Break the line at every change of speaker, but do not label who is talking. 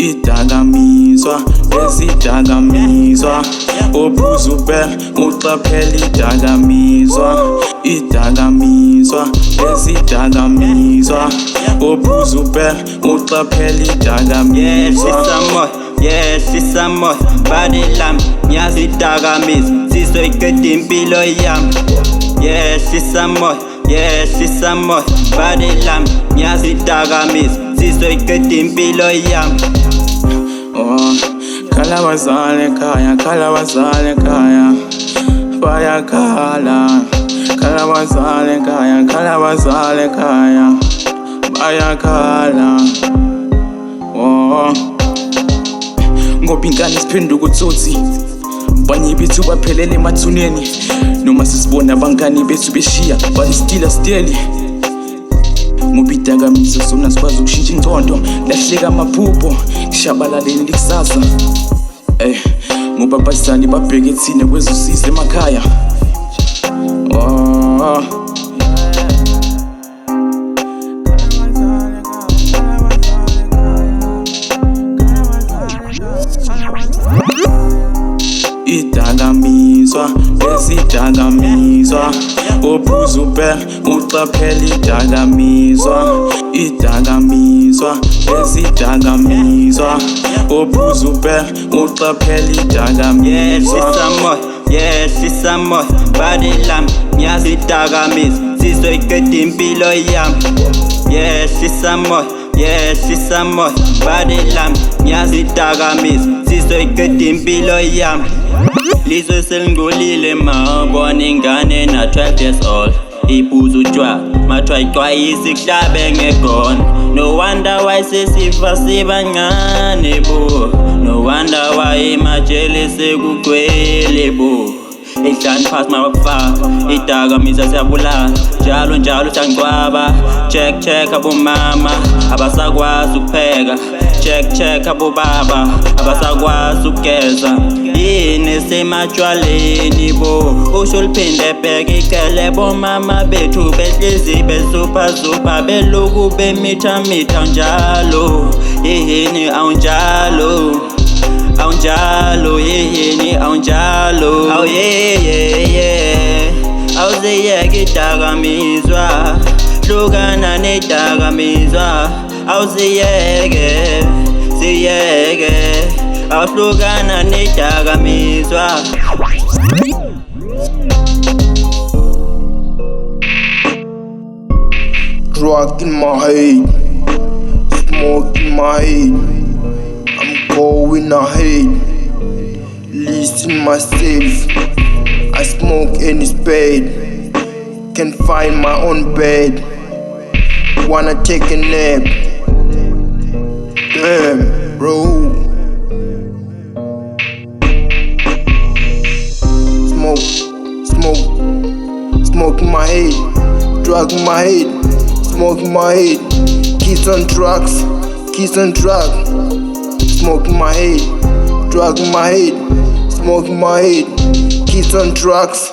idakamizwa, idakamizwa. Uphuza ubheka ucaphele idakamizwa, idakamizwa, idakamizwa. Uphuza ubheka ucaphele idakamizwa.
Yehlisa moya body lami ngiyazidakamizwa sizoyiqeda impilo yami. Yehlisa moya body lami ngiyazidakamizwa sizoyiqeda impilo yami.
Khala abazali ekhaya, khala abazali ekhaya, bayakhala. Khala abazali ekhaya, khala abazali ekhaya, bayakhala. Ngoba ingane siphenduka utsotsi, abanye bethu baphelele emathuneni. Noma sisibona abangani bethu beshiya balisitila steli. Ngoba idakamizwa sona sikwazi ukushintsha ingcondo, lahleka amaphupho kushabalaleni likusasa. Ngoba abazali babheke thina kwezosiza emakhaya. Idakamizwa, idakamizwa. Uphuza ubheka ucaphele idakamizwa, idakamizwa, idakamizwa. Uphuza ubheka ucaphele idakamizwa.
Yehlisa moya body lami ngiyazidakamizwa sizoyiqeda impilo yami. Yehlisa moya body lami ngiyazidakamizwa sizoyiqeda impilo yami. Lizwe selingcolile mawubona ingane na 12 years old iphuza utshwala mathiwa ixwayisa ikuhlabe ngegona. No wonder why sesifa sibancane bo, no wonder why emajele sekugcwele bo. Ehlani phasi mabafaka idakamizwa siyabulala njalo njalo siyangcwaba. Check abomama abasakwazi ukupheka, check abobaba abasakwazi ukugeza. Yini sematshwaleni bo, usho liphinde bheka ikele bomama bethu behlezi bezupha beloku bemitha njalo. Yini awunjalo, awunjalo, yini awunjalo. Awu awuziyeka idakamizwa, hlukana nedakamizwa. Awuziyeke, siyeke, awuhlukana nedakamizwa.
Drug in my head, smoke in my head, I'm going ahead, listen myself. I smoke in spade, can find my own bed, wanna take a nap. Damn, bro. Smoke in my head, drug in my head, smoke in my head. Kids on drugs, smoke in my head, drug in my head, smoke in my head. Kids on drugs.